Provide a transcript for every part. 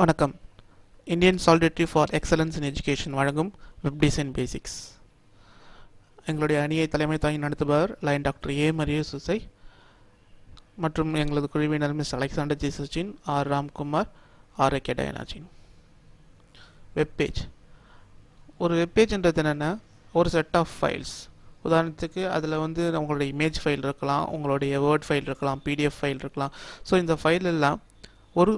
வணக்கம். Indian solidarity for excellence in education வழங்கும் web design basics. எங்களுடைய அணியை தலைமை தாங்கி நடத்துபவர் lion doctor A Maria Susai மற்றும் எங்களது குழுவினர் miss Alexander G Sachin, R Ramkumar, R K டயனாஜின். வெப்பேஜ். ஒரு வெப்பேஜ்ன்றது என்னென்னா ஒரு செட் ஆஃப் ஃபைல்ஸ். உதாரணத்துக்கு அதில் உங்களுடைய இமேஜ் ஃபைல் இருக்கலாம், உங்களுடைய வேர்ட் ஃபைல் இருக்கலாம், பிடிஎஃப் ஃபைல் இருக்கலாம். ஸோ இந்த ஃபைல் எல்லாம் ஒரு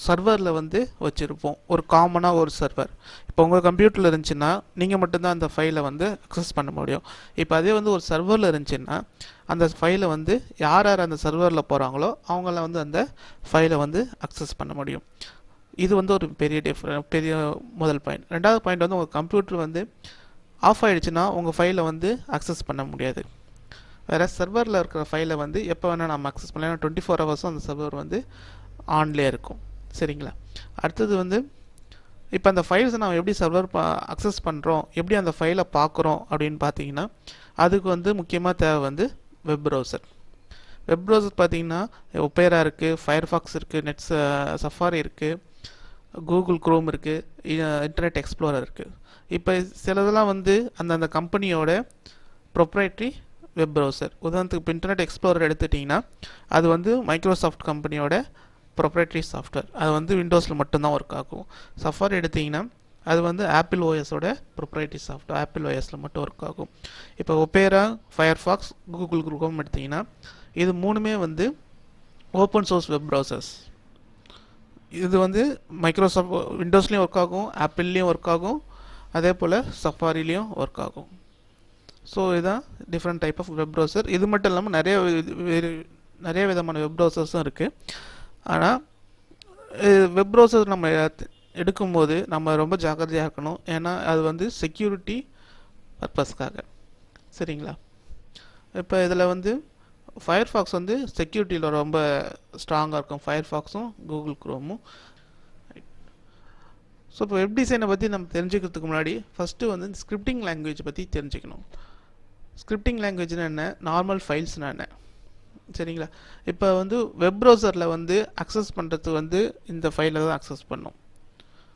சர்வரில் வச்சுருப்போம். ஒரு காமனாக ஒரு சர்வர். இப்போ உங்கள் கம்ப்யூட்டரில் இருந்துச்சுன்னா நீங்கள் மட்டும்தான் அந்த ஃபைலை அக்சஸ் பண்ண முடியும். இப்போ அதே ஒரு சர்வரில் இருந்துச்சுன்னா அந்த ஃபைலை யார் யார் அந்த சர்வரில் போகிறாங்களோ அவங்கள அந்த ஃபைலை அக்சஸ் பண்ண முடியும். இது ஒரு பெரிய முதல் பாயிண்ட். ரெண்டாவது பாயிண்ட் உங்கள் கம்ப்யூட்டர் ஆஃப் ஆகிடுச்சுன்னா உங்கள் ஃபைலை அக்சஸ் பண்ண முடியாது. வேறு சர்வரில் இருக்கிற ஃபைலை எப்போ வேணால் நம்ம அக்சஸ் பண்ணலாம். 24 ஹவர்ஸும் அந்த சர்வர் ஆன்லேயே இருக்கும். சரிங்களா? அடுத்தது இப்போ அந்த ஃபைல்ஸை நம்ம எப்படி சர்வர் அக்சஸ் பண்ணுறோம், எப்படி அந்த ஃபைலை பார்க்குறோம் அப்படின்னு பார்த்தீங்கன்னா அதுக்கு முக்கியமாக தேவை வெப் ப்ரௌசர். வெப் ப்ரௌசர் பார்த்தீங்கன்னா ஒப்பேரா இருக்குது, ஃபயர்ஃபாக்ஸ் இருக்குது, சஃபாரி இருக்குது, கூகுள் குரோம் இருக்குது, இன்டர்நெட் எக்ஸ்ப்ளோரர் இருக்குது. இப்போ சிலதெல்லாம் அந்த கம்பெனியோட ப்ரொப்ரைட்ரி வெப் ப்ரௌசர். உதாரணத்துக்கு இப்போ இன்டர்நெட் எக்ஸ்ப்ளோரர் எடுத்துட்டிங்கன்னா அது மைக்ரோசாஃப்ட் கம்பெனியோட ப்ரொப்ரைட்ரி சாஃப்ட்வேர். அது விண்டோஸில் மட்டும்தான் ஒர்க் ஆகும். சஃபாரி எடுத்திங்கன்னா அது ஆப்பிள் ஓஎஸோட ப்ரொப்ரைட்ரி சாஃப்ட்வேர், ஆப்பிள் ஓஎஸில் மட்டும் ஒர்க் ஆகும். இப்போ ஒப்பேரா, ஃபயர்ஃபாக்ஸ், கூகுள் குரோம் எடுத்திங்கன்னா இது மூணுமே ஓப்பன் சோர்ஸ் வெப் ப்ரௌசர்ஸ். இது மைக்ரோசாஃப்ட் விண்டோஸ்லேயும் ஒர்க் ஆகும், ஆப்பிள்லேயும் ஒர்க் ஆகும், அதே போல் சஃபாரிலையும் ஒர்க் ஆகும். ஸோ இதுதான் different type of web browser. இது மட்டும் இல்லாமல் நிறைய விதமான வெப் ப்ரௌசர்ஸும் இருக்குது. ஆனால் வெப் ப்ரௌசர் நம்ம எடுக்கும்போது நம்ம ரொம்ப ஜாக்கிரதையாக இருக்கணும். ஏன்னா அது செக்யூரிட்டி பர்பஸ்க்காக. சரிங்களா? இப்போ இதில் ஃபயர்ஃபாக்ஸ் செக்யூரிட்டியில் ரொம்ப ஸ்ட்ராங்காக இருக்கும், ஃபயர்ஃபாக்ஸும் கூகுள் குரோமும். ஸோ இப்போ வெப் டிசைனை பற்றி நம்ம தெரிஞ்சுக்கிறதுக்கு முன்னாடி ஃபஸ்ட்டு ஸ்கிரிப்டிங் லாங்குவேஜ் பற்றி தெரிஞ்சுக்கணும். ஸ்கிரிப்டிங் லாங்குவேஜ்னா என்ன, நார்மல் ஃபைல்ஸ்னா என்ன? சரிங்களா? இப்போ வெப் ப்ரௌசரில் அக்சஸ் பண்ணுறது இந்த ஃபைலை தான் அக்சஸ் பண்ணும்.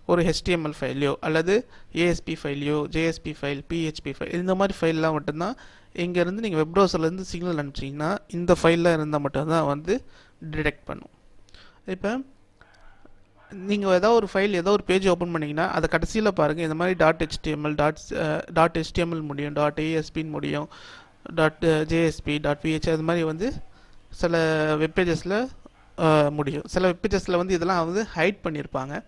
ஒரு HTML ஃபைலையோ அல்லது ASP ஃபைலையோ, JSP file, PHP file, இந்த மாதிரி ஃபைல்லாம் மட்டும்தான் இங்கேருந்து நீங்கள் வெப் ப்ரௌசர்லேருந்து சிக்னல் அனுப்பிச்சிங்கன்னா இந்த ஃபைலில் இருந்தால் மட்டும்தான் டிடெக்ட் பண்ணும். இப்போ நீங்கள் ஏதாவது ஒரு ஃபைல், ஏதோ ஒரு பேஜ் ஓப்பன் பண்ணிங்கன்னா அதை கடைசியில் பாருங்கள், இந்த மாதிரி .html, .html முடியும், .asp முடியும், .jsp, .ph அது மாதிரி சில வெப்பேஜஸில் முடியும். சில வெப்பேஜஸில் இதெல்லாம் ஹைட் பண்ணியிருப்பாங்க.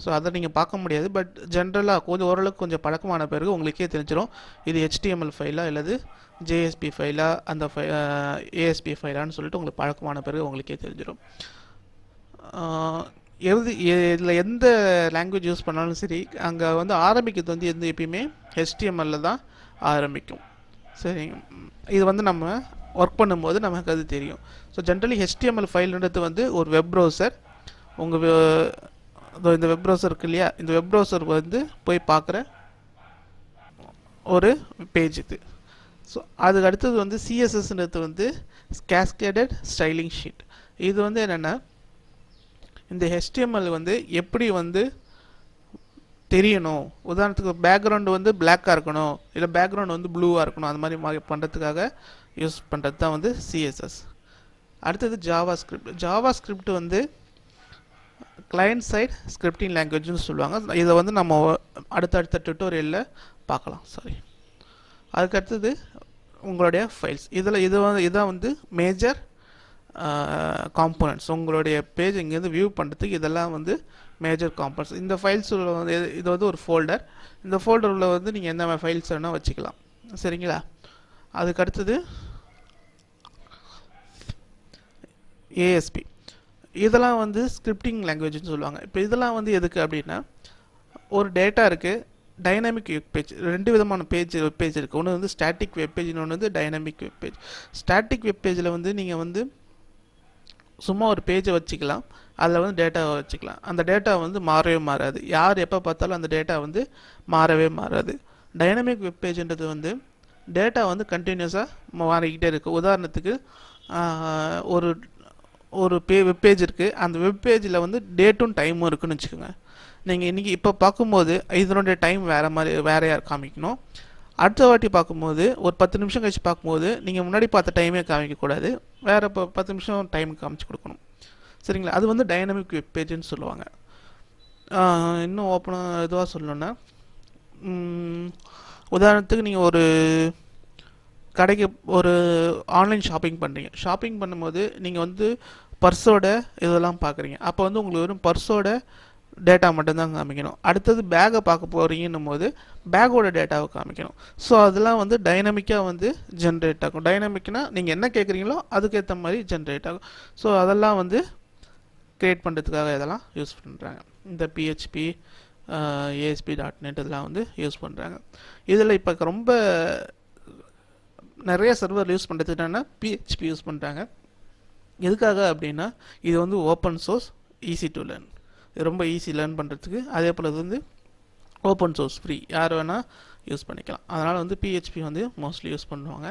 ஸோ அதை நீங்கள் பார்க்க முடியாது. பட் ஜென்ரலாக ஓரளவுக்கு கொஞ்சம் பழக்கமான பிறகு உங்களுக்கே தெரிஞ்சிடும் இது HTML ஃபைலா அல்லது JSP ஃபைலா, அந்த ASP ஃபைலான்னு சொல்லிட்டு உங்களுக்கு பழக்கமான பிறகு உங்களுக்கே தெரிஞ்சிடும். இதில் எந்த லாங்குவேஜ் யூஸ் பண்ணாலும் சரி, அங்கே ஆரம்பிக்கிறது எப்பயுமே HTML தான் ஆரம்பிக்கும். சரி, இது நம்ம ஒர்க் பண்ணும்போது நமக்கு அது தெரியும். ஸோ ஜென்ரலி HTML ஃபைல்ன்றது ஒரு வெப் ப்ரௌசர். உங்கள் இந்த வெப் ப்ரௌசர் இருக்கு இல்லையா, இந்த வெப் ப்ரௌசர் போய் பார்க்குற ஒரு பேஜ் இது. ஸோ அதுக்கு அடுத்தது CSSன்றது கேஸ்கேடட் ஸ்டைலிங் ஷீட். இது என்னென்னா இந்த HTML எப்படி தெரியணும். உதாரணத்துக்கு பேக்ரவுண்டு பிளாக்காக இருக்கணும், இல்லை பேக்ரவுண்டு ப்ளூவாக இருக்கணும், அது மாதிரி பண்ணுறதுக்காக யூஸ் பண்ணுறது தான் CSS. அடுத்தது JavaScript. JavaScript client side scripting லாங்குவேஜ்னு சொல்லுவாங்க. இதை நம்ம அடுத்தடுத்த டுட்டோரியலில் பார்க்கலாம். சாரி. அதுக்கு அடுத்தது உங்களுடைய ஃபைல்ஸ். இதான் மேஜர் காம்போனன்ட்ஸ். உங்களுடைய பேஜ் இங்கேருந்து வியூ பண்ணுறதுக்கு இதெல்லாம் மேஜர் காம்போனன்ட்ஸ். இந்த ஃபைல்ஸ் இது ஒரு ஃபோல்டர். இந்த ஃபோல்டரில் நீங்கள் எந்த ஃபைல்ஸ் வேணால் வச்சுக்கலாம். சரிங்களா? அதுக்கு அடுத்தது ASP. இதெல்லாம் ஸ்கிரிப்டிங் லாங்குவேஜ்னு சொல்லுவாங்க. இப்போ இதெல்லாம் எதுக்கு அப்படின்னா, ஒரு டேட்டா இருக்குது, டைனாமிக் வெப் பேஜ். ரெண்டு விதமான வெப் பேஜ் இருக்குது. ஒன்று ஸ்டாட்டிக் வெப் பேஜ், இன்னொன்று dynamic web page. Static web பேஜில் நீங்கள் சும்மா ஒரு பேஜை வச்சுக்கலாம், அதில் டேட்டாவை வச்சுக்கலாம். அந்த டேட்டா மாறவே மாறாது. யார் எப்போ பார்த்தாலும் அந்த டேட்டா மாறவே மாறாது. டைனாமிக் வெப் பேஜ்ன்றது டேட்டா கண்டினியூஸாக மாறிக்கிட்டே இருக்குது. உதாரணத்துக்கு ஒரு ஒரு வெப் பேஜ் இருக்குது. அந்த வெப் பேஜில் வந்து டேட்டும் டைமும் இருக்குன்னு வச்சுக்கோங்க. நீங்கள் இன்றைக்கி இப்போ பார்க்கும்போது இதனுடைய டைம் வேறு மாதிரி வேறையாக காமிக்கணும். அடுத்த வாட்டி பார்க்கும்போது ஒரு 10 நிமிஷம் கழிச்சு பார்க்கும்போது நீங்கள் முன்னாடி பார்த்த டைமே காமிக்கக்கூடாது, வேறு இப்போ 10 நிமிஷம் டைம் காமிச்சு கொடுக்கணும். சரிங்களா? அது வந்து டைனமிக் வெப் பேஜுன்னு சொல்லுவாங்க. இன்னும் ஓப்பனாக இதுவாக சொல்லணுன்னா, உதாரணத்துக்கு நீங்கள் ஒரு கடைக்கு ஒரு ஆன்லைன் ஷாப்பிங் பண்ணுறீங்க. ஷாப்பிங் பண்ணும்போது நீங்கள் வந்து பர்ஸோட இதெல்லாம் பார்க்குறீங்க. அப்போ வந்து உங்களுக்கு வெறும் பர்ஸோட டேட்டா மட்டும்தான் காமிக்கணும். அடுத்தது பேக்கை பார்க்க போகிறீங்கன்னும் போது பேக்கோட டேட்டாவை காமிக்கணும். ஸோ அதெல்லாம் வந்து டைனமிக்காக வந்து ஜென்ரேட் ஆகும். டைனமிக்னால் நீங்கள் என்ன கேட்குறீங்களோ அதுக்கேற்ற மாதிரி ஜென்ரேட் ஆகும். ஸோ அதெல்லாம் வந்து க்ரியேட் பண்ணுறதுக்காக இதெல்லாம் யூஸ் பண்ணுறாங்க. இந்த பிஹெச்பி, ASP.NET இதெல்லாம் வந்து யூஸ் பண்ணுறாங்க. இதில் இப்போ ரொம்ப நிறைய சர்வர் யூஸ் பண்ணுறது என்னென்னா PHP யூஸ் பண்ணுறாங்க. எதுக்காக அப்படின்னா இது வந்து open source, easy to learn. இது ரொம்ப ஈஸி லேர்ன் பண்ணுறதுக்கு. அதே போல் இது வந்து ஓப்பன் சோர்ஸ், ஃப்ரீ, யார் வேணால் யூஸ் பண்ணிக்கலாம். அதனால் வந்து PHP வந்து மோஸ்ட்லி யூஸ் பண்ணுவாங்க.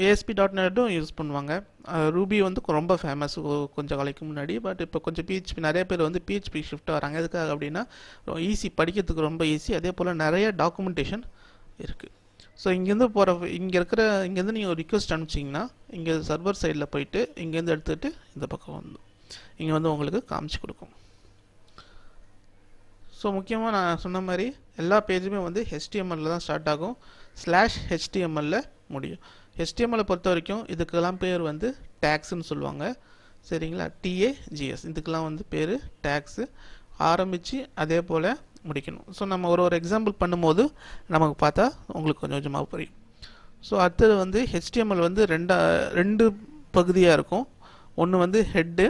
ASP.NEட்டும் யூஸ் பண்ணுவாங்க. ரூபி வந்து ரொம்ப ஃபேமஸ் கொஞ்சம் காலைக்கு முன்னாடி. பட் இப்போ கொஞ்சம் PHP நிறைய பேர் வந்து PHP ஷிஃப்ட் வராங்க. எதுக்காக அப்படின்னா ஈஸி, படிக்கிறதுக்கு ரொம்ப ஈஸி. அதே போல் நிறைய டாக்குமெண்டேஷன் இருக்குது. ஸோ இங்கேருந்து இங்கேருந்து நீங்கள் ஒரு ரிக்வெஸ்ட் அனுப்பிச்சிங்கன்னா இங்கே சர்வர் சைடில் போயிட்டு இங்கேருந்து எடுத்துகிட்டு இந்த பக்கம் வந்து இங்கே வந்து உங்களுக்கு காமிச்சு கொடுக்கும். ஸோ முக்கியமாக நான் சொன்ன மாதிரி எல்லா பேஜுமே வந்து HTML தான் ஸ்டார்ட் ஆகும், /HTML முடியும். HTML பொறுத்த வரைக்கும் இதுக்கெல்லாம் பேர் வந்து டேக்ஸ்ன்னு சொல்லுவாங்க. சரிங்களா? TAGS, இதுக்கெல்லாம் வந்து பேர் டேக்ஸு. ஆரம்பித்து அதே போல் முடிக்கணும். ஸோ நம்ம ஒரு எக்ஸாம்பிள் பண்ணும்போது நமக்கு பார்த்தா உங்களுக்கு கொஞ்சம் கொஞ்சமாக புரியும். ஸோ அடுத்தது வந்து HTML வந்து ரெண்டு பகுதியாக இருக்கும். ஒன்று வந்து ஹெட்டு,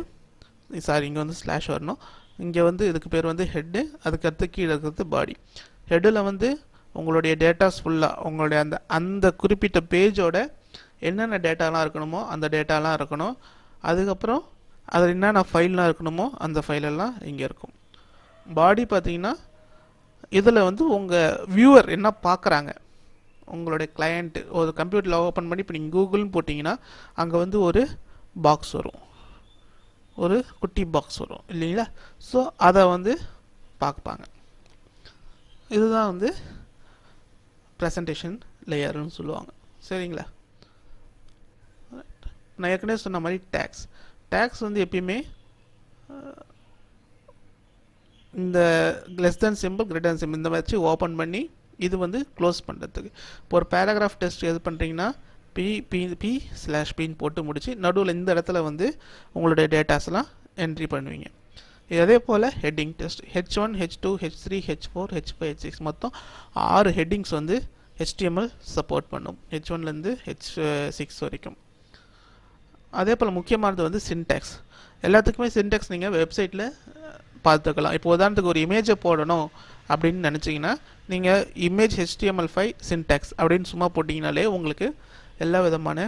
சாரி இங்கே வந்து ஸ்லாஷ் வரணும். இங்கே வந்து இதுக்கு பேர் வந்து ஹெட்டு, அதுக்கடுத்து கீழே இருக்கிறது பாடி. ஹெட்டில் வந்து உங்களுடைய டேட்டாஸ் ஃபுல்லாக உங்களுடைய அந்த குறிப்பிட்ட பேஜோட என்னென்ன டேட்டாலாம் இருக்கணுமோ அந்த டேட்டாலாம் இருக்கணும். அதுக்கப்புறம் அதில் என்னென்ன ஃபைல்லாம் இருக்கணுமோ அந்த ஃபைலெல்லாம் இங்கே இருக்கும். பாடி பார்த்தீங்கன்னா இதில் வந்து உங்கள் வியூவர் என்ன பார்க்குறாங்க, உங்களுடைய கிளையண்ட்டு ஒரு கம்ப்யூட்டரில் ஓப்பன் பண்ணி இப்போ நீங்கள் கூகுள்னு போட்டிங்கன்னா அங்கே வந்து ஒரு பாக்ஸ் வரும், ஒரு குட்டி பாக்ஸ் வரும் இல்லைங்களா? ஸோ அதை வந்து பார்ப்பாங்க. இதுதான் வந்து ப்ரெசன்டேஷன் லேயர்னு சொல்லுவாங்க. சரிங்களா? நான் ஏற்கனவே சொன்ன மாதிரி டேக்ஸ் வந்து எப்பயுமே இந்த less than simple, greater than simple இந்த வச்சு ஓப்பன் பண்ணி இது வந்து க்ளோஸ் பண்ணுறதுக்கு. இப்போ ஒரு பேராகிராஃப் டெஸ்ட் எது பண்ணுறீங்கன்னா P/P/Pன்னு போட்டு முடிச்சு நடுவில் இந்த இடத்துல வந்து உங்களுடைய டேட்டாஸ்லாம் என்ட்ரி பண்ணுவீங்க. அதே போல் heading test H1, H2, H3, H4, H5, H6 மொத்தம் 6 ஹெட்டிங்ஸ் வந்து HTML சப்போர்ட் பண்ணும், H1லேருந்து H6 வரைக்கும். அதே போல் முக்கியமானது வந்து சின்டாக்ஸ். எல்லாத்துக்குமே சின்டாக்ஸ் நீங்கள் வெப்சைட்டில் பார்த்துக்கலாம். இப்போ உதாரணத்துக்கு ஒரு இமேஜை போடணும் அப்படின்னு நினச்சிங்கன்னா நீங்கள் இமேஜ் HTML5 சின்டாக்ஸ் அப்படின்னு சும்மா போட்டிங்கனாலே உங்களுக்கு எல்லா விதமான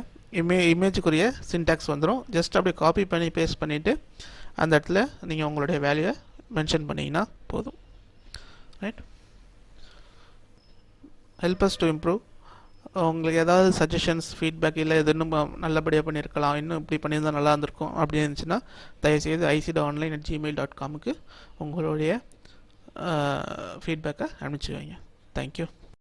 இமேஜுக்குரிய சின்டாக்ஸ் வந்துடும். ஜஸ்ட் அப்படியே காப்பி பண்ணி பேஸ்ட் பண்ணிவிட்டு அந்த இடத்துல நீங்கள் உங்களுடைய வேல்யூவை மென்ஷன் பண்ணிங்கன்னா போதும். Right? Help us to improve. உங்களுக்கு ஏதாவது சஜஷன்ஸ், ஃபீட்பேக், இல்லை இது இன்னும் நல்லபடியாக பண்ணியிருக்கலாம், இன்னும் இப்படி பண்ணியிருந்தால் நல்லா இருந்திருக்கும் அப்படின்னு இருந்துச்சுன்னா தயவுசெய்து icd.online@gmail.com உங்களுடைய ஃபீட்பேக்கை அனுப்பிச்சு வைங்க. தேங்க்யூ.